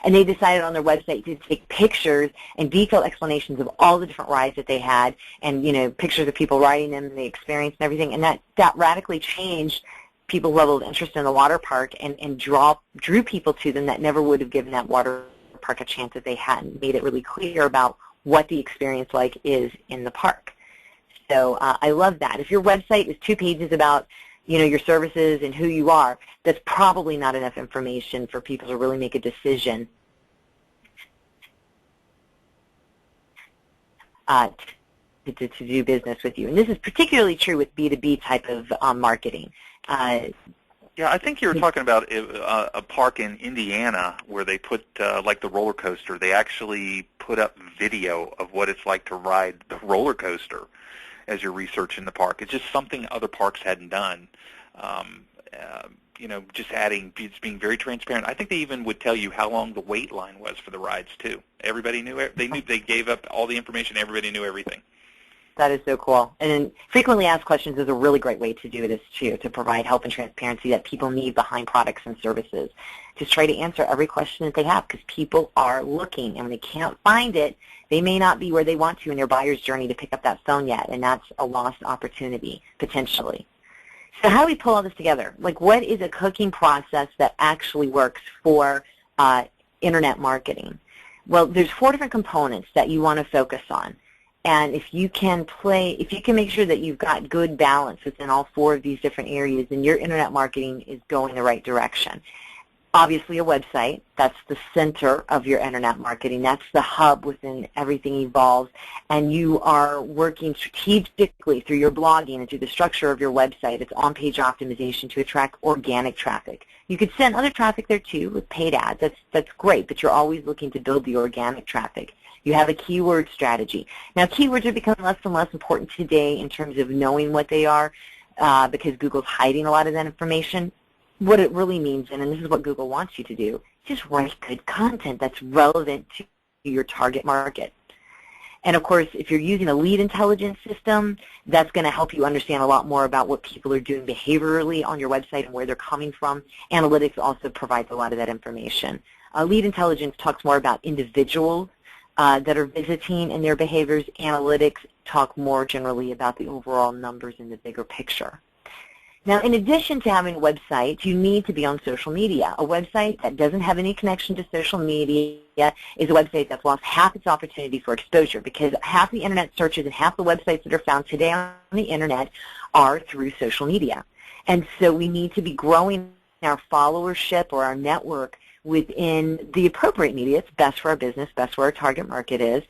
And they decided on their website to take pictures and detailed explanations of all the different rides that they had, and pictures of people riding them and the experience and everything. And that radically changed people's level of interest in the water park and drew people to them that never would have given that water park a chance if they hadn't made it really clear about what the experience is in the park. So I love that. If your website is 2 pages about, your services and who you are, that's probably not enough information for people to really make a decision to do business with you. And this is particularly true with B2B type of marketing. Yeah, I think you were talking about a park in Indiana where they put, like the roller coaster, they actually put up video of what it's like to ride the roller coaster as you're researching the park. It's just something other parks hadn't done. Just being very transparent. I think they even would tell you how long the wait line was for the rides too. Everybody knew it. They gave up all the information. Everybody knew everything. That is so cool. And then frequently asked questions is a really great way to do this too, to provide help and transparency that people need behind products and services. Just try to answer every question that they have, because people are looking, and when they can't find it, they may not be where they want to in their buyer's journey to pick up that phone yet, and that's a lost opportunity, potentially. So how do we pull all this together? Like, what is a cooking process that actually works for Internet marketing? Well, there's 4 different components that you want to focus on. And if you can make sure that you've got good balance within all 4 of these different areas, then your Internet marketing is going the right direction. Obviously, a website, that's the center of your Internet marketing. That's the hub within everything evolves. And you are working strategically through your blogging and through the structure of your website. It's on-page optimization to attract organic traffic. You could send other traffic there too with paid ads. That's great, but you're always looking to build the organic traffic. You have a keyword strategy. Now, keywords are becoming less and less important today in terms of knowing what they are because Google's hiding a lot of that information. What it really means, and this is what Google wants you to do, just write good content that's relevant to your target market. And, of course, if you're using a lead intelligence system, that's going to help you understand a lot more about what people are doing behaviorally on your website and where they're coming from. Analytics also provides a lot of that information. Lead intelligence talks more about individuals that are visiting and their behaviors. Analytics talk more generally about the overall numbers in the bigger picture. Now, in addition to having a website, you need to be on social media. A website that doesn't have any connection to social media is a website that's lost half its opportunity for exposure because half the internet searches and half the websites that are found today on the internet are through social media. And so we need to be growing our followership or our network within the appropriate media. It's best for our business, best where our target market is,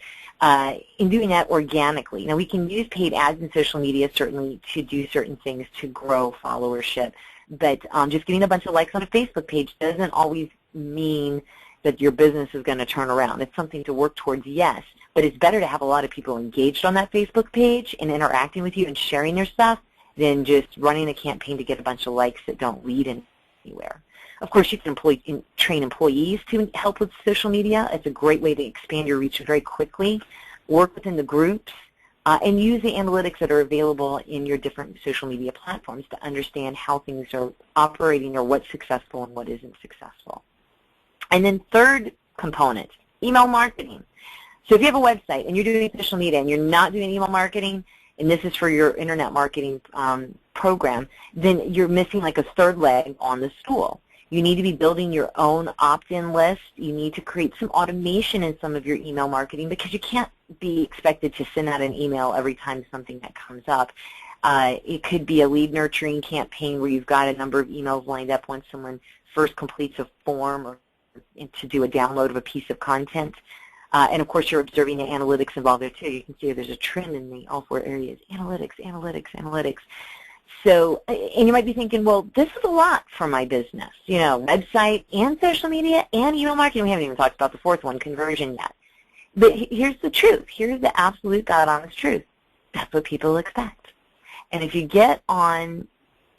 in doing that organically. Now, we can use paid ads in social media certainly to do certain things to grow followership, but just getting a bunch of likes on a Facebook page doesn't always mean that your business is going to turn around. It's something to work towards, yes, but it's better to have a lot of people engaged on that Facebook page and interacting with you and sharing their stuff than just running a campaign to get a bunch of likes that don't lead anywhere. Of course, you can train employees to help with social media. It's a great way to expand your reach very quickly. Work within the groups, and use the analytics that are available in your different social media platforms to understand how things are operating or what's successful and what isn't successful. And then third component, email marketing. So if you have a website and you're doing social media and you're not doing email marketing, and this is for your internet marketing program, then you're missing like a third leg on the stool. You need to be building your own opt-in list. You need to create some automation in some of your email marketing because you can't be expected to send out an email every time something that comes up. It could be a lead nurturing campaign where you've got a number of emails lined up when someone first completes a form or to do a download of a piece of content. And of course, you're observing the analytics involved there too. You can see there's a trend in all four areas: analytics, analytics, analytics. So, and you might be thinking, well, this is a lot for my business. You know, website and social media and email marketing. We haven't even talked about the fourth one, conversion, yet. But here's the truth. Here's the absolute God honest truth. That's what people expect. And if you get on,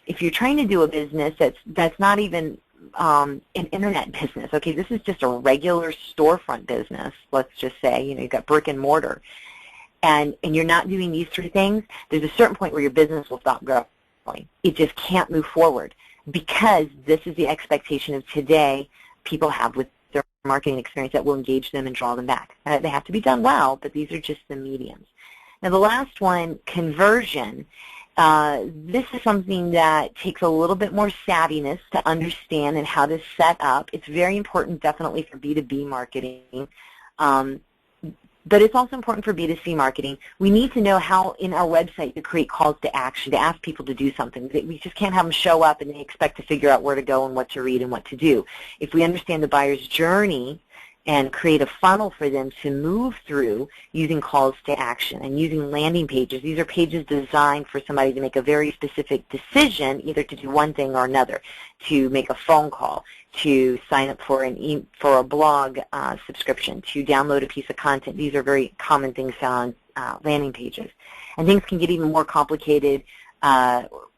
if you're trying to do a business that's not even an internet business, okay, this is just a regular storefront business, let's just say, you know, you've got brick and mortar, and you're not doing these three things, there's a certain point where your business will stop growing. It just can't move forward because this is the expectation of today people have with their marketing experience that will engage them and draw them back. They have to be done well, but these are just the mediums. Now the last one, conversion. This is something that takes a little bit more savviness to understand and how to set up. It's very important definitely for B2B marketing. But it's also important for B2C marketing. We need to know how in our website to create calls to action, to ask people to do something. We just can't have them show up and they expect to figure out where to go and what to read and what to do. If we understand the buyer's journey and create a funnel for them to move through using calls to action and using landing pages. These are pages designed for somebody to make a very specific decision, either to do one thing or another, to make a phone call, to sign up for a blog subscription, to download a piece of content. These are very common things found on landing pages. And things can get even more complicated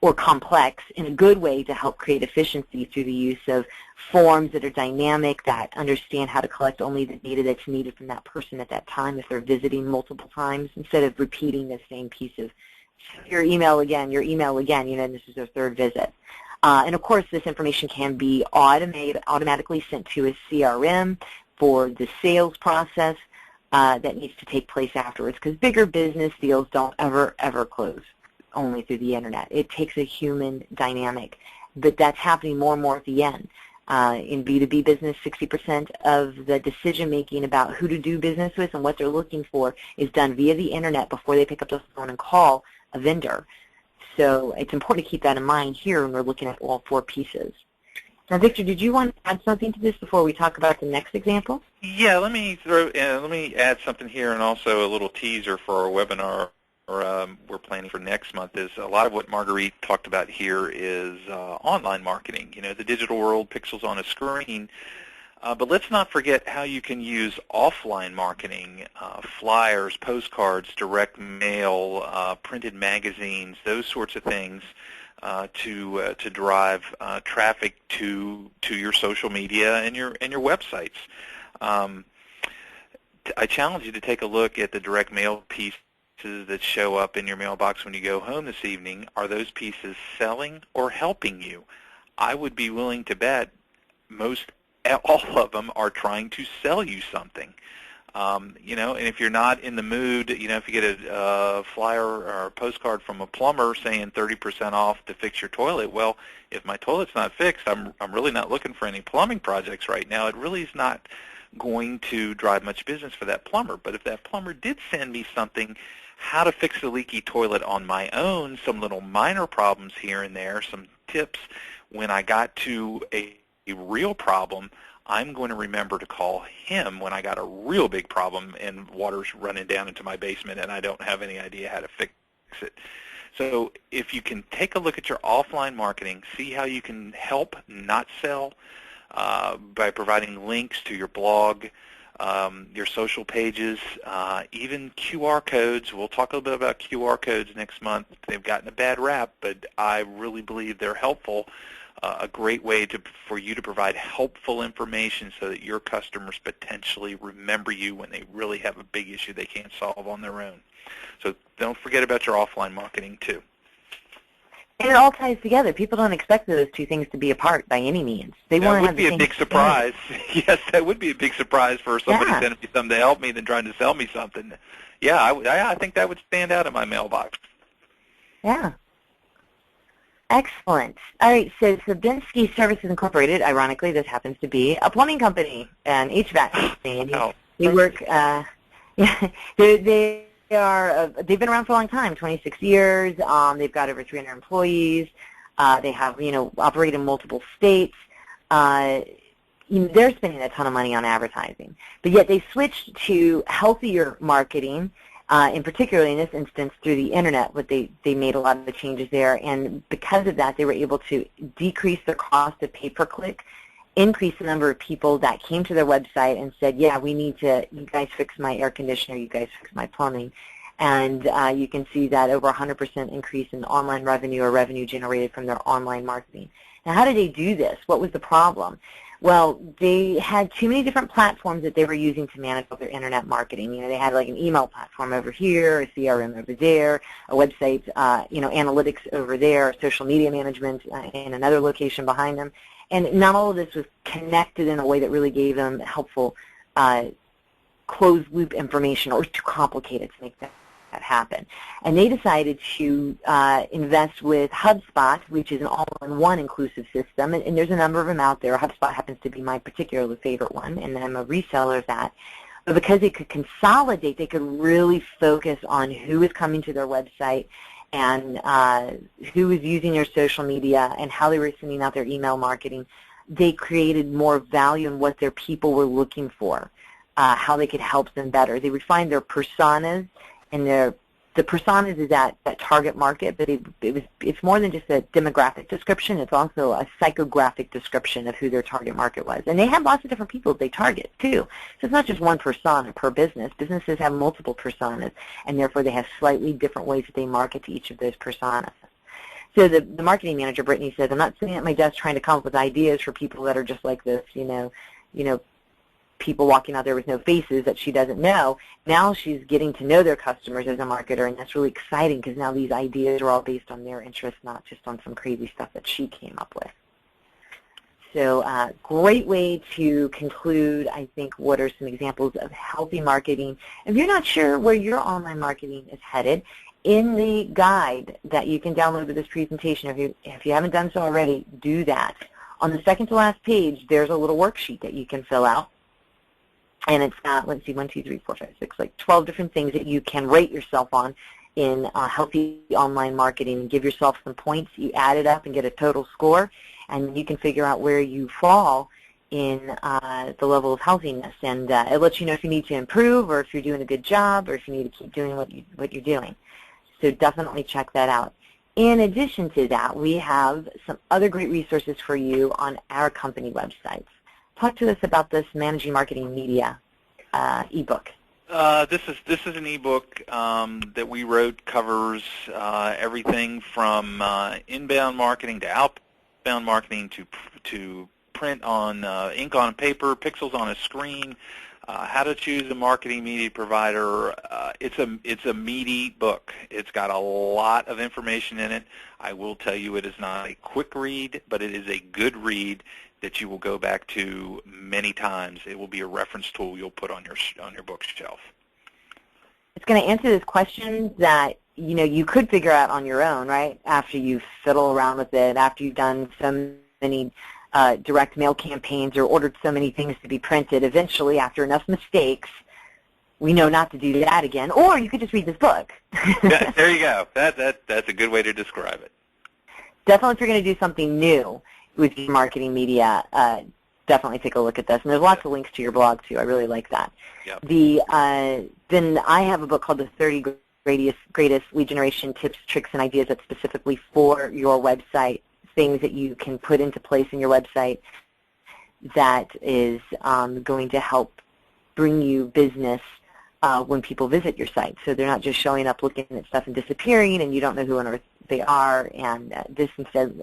or complex in a good way to help create efficiency through the use of forms that are dynamic, that understand how to collect only the data that's needed from that person at that time if they're visiting multiple times, instead of repeating the same piece of your email again, you know, this is their third visit. And of course, this information can be automatically sent to a CRM for the sales process that needs to take place afterwards, because bigger business deals don't ever close only through the internet. It takes a human dynamic, but that's happening more and more at the end. In B2B business, 60% of the decision-making about who to do business with and what they're looking for is done via the internet before they pick up the phone and call a vendor. So it's important to keep that in mind here when we're looking at all four pieces. Now, Victor, did you want to add something to this before we talk about the next example? Yeah, let me add something here, and also a little teaser for our webinar we're planning for next month. Is a lot of what Marguerite talked about here is online marketing. You know, the digital world, pixels on a screen. But let's not forget how you can use offline marketing, flyers, postcards, direct mail, printed magazines, those sorts of things to drive traffic to your social media and your websites. I challenge you to take a look at the direct mail pieces that show up in your mailbox when you go home this evening. Are those pieces selling or helping you? I would be willing to bet all of them are trying to sell you something. You know, and if you're not in the mood, you know, if you get a flyer or a postcard from a plumber saying 30% off to fix your toilet, well, if my toilet's not fixed, I'm really not looking for any plumbing projects right now. It really is not going to drive much business for that plumber. But if that plumber did send me something, how to fix the leaky toilet on my own, some little minor problems here and there, some tips, when I got to a real problem, I'm going to remember to call him when I got a real big problem and water's running down into my basement and I don't have any idea how to fix it. So if you can take a look at your offline marketing, see how you can help, not sell, by providing links to your blog, your social pages, even QR codes. We'll talk a little bit about QR codes next month. They've gotten a bad rap, but I really believe they're helpful. A great way for you to provide helpful information so that your customers potentially remember you when they really have a big issue they can't solve on their own. So don't forget about your offline marketing too. And it all ties together. People don't expect those two things to be apart by any means. They want to have the same. That would be a big surprise. Yes, that would be a big surprise for somebody sending me something to help me than trying to sell me something. Yeah, I think that would stand out in my mailbox. Yeah. Excellent. All right, so Sabinsky Services Incorporated, ironically, this happens to be a plumbing company, an HVAC company. And they work, they've been around for a long time, 26 years. They've got over 300 employees. They have, operate in multiple states. They're spending a ton of money on advertising. But yet they switched to healthier marketing, in particularly in this instance through the Internet. But they made a lot of the changes there. And because of that, they were able to decrease their cost of pay-per-click, increase the number of people that came to their website and said, yeah, you guys fix my air conditioner, you guys fix my plumbing. And you can see that over 100% increase in online revenue or revenue generated from their online marketing. Now, how did they do this? What was the problem? Well, they had too many different platforms that they were using to manage all their Internet marketing. They had like an email platform over here, a CRM over there, a website, analytics over there, social media management in another location behind them. And not all of this was connected in a way that really gave them helpful closed-loop information, or too complicated to make that happen. And they decided to invest with HubSpot, which is an all-in-one inclusive system. And there's a number of them out there. HubSpot happens to be my particular favorite one, and I'm a reseller of that. But because they could consolidate, they could really focus on who is coming to their website and who was using their social media and how they were sending out their email marketing. They created more value in what their people were looking for, how they could help them better. They refined their personas, and the personas is that target market, but it's more than just a demographic description. It's also a psychographic description of who their target market was. And they have lots of different people they target, too. So it's not just one persona per business. Businesses have multiple personas, and therefore they have slightly different ways that they market to each of those personas. So the marketing manager, Brittany, says, I'm not sitting at my desk trying to come up with ideas for people that are just like this, people walking out there with no faces that she doesn't know. Now she's getting to know their customers as a marketer, and that's really exciting because now these ideas are all based on their interests, not just on some crazy stuff that she came up with. So great way to conclude, I think, what are some examples of healthy marketing. If you're not sure where your online marketing is headed, in the guide that you can download with this presentation, if you haven't done so already, do that. On the second to last page, there's a little worksheet that you can fill out. And it's got, let's see, 1, 2, 3, 4, 5, 6, like 12 different things that you can rate yourself on in healthy online marketing and give yourself some points. You add it up and get a total score, and you can figure out where you fall in the level of healthiness. And it lets you know if you need to improve or if you're doing a good job or if you need to keep doing what you're doing. So definitely check that out. In addition to that, we have some other great resources for you on our company websites. Talk to us about this Managing Marketing Media ebook. This is an ebook that we wrote, covers everything from inbound marketing to outbound marketing to print on ink on paper, pixels on a screen, how to choose a marketing media provider. It's a meaty book. It's got a lot of information in it. I will tell you it is not a quick read, but it is a good read that you will go back to many times. It will be a reference tool you'll put on your bookshelf. It's going to answer this question that you could figure out on your own, right? After you fiddle around with it, after you've done so many direct mail campaigns or ordered so many things to be printed, eventually, after enough mistakes, we know not to do that again. Or you could just read this book. Yeah, there you go. That's a good way to describe it. Definitely, if you're going to do something new with your marketing media, definitely take a look at this. And there's lots of links to your blog, too. I really like that. Yep. Then I have a book called The 30 Greatest Lead Generation Tips, Tricks, and Ideas that's specifically for your website, things that you can put into place in your website that is going to help bring you business when people visit your site. So they're not just showing up, looking at stuff and disappearing, and you don't know who on earth they are, and this instead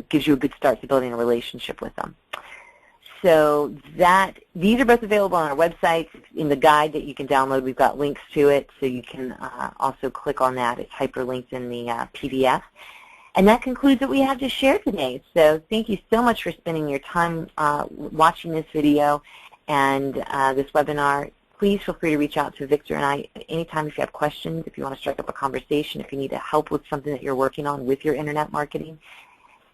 gives you a good start to building a relationship with them. So these are both available on our website. In the guide that you can download, we've got links to it, so you can also click on that. It's hyperlinked in the PDF. And that concludes what we have to share today. So thank you so much for spending your time watching this video and this webinar. Please feel free to reach out to Victor and I anytime if you have questions, if you want to strike up a conversation, if you need help with something that you're working on with your internet marketing.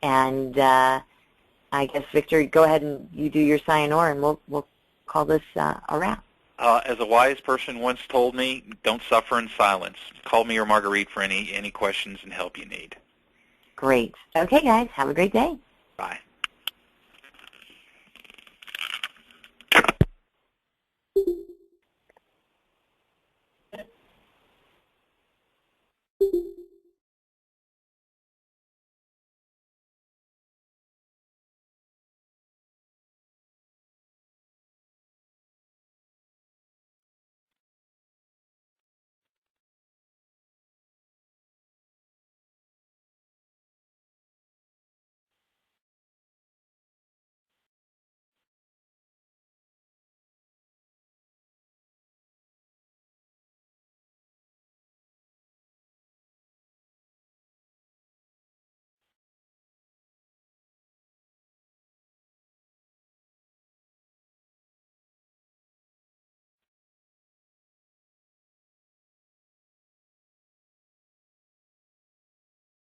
And I guess, Victor, go ahead and you do your sayonara, and we'll call this a wrap. As a wise person once told me, don't suffer in silence. Call me or Marguerite for any questions and help you need. Great. Okay, guys, have a great day. Bye.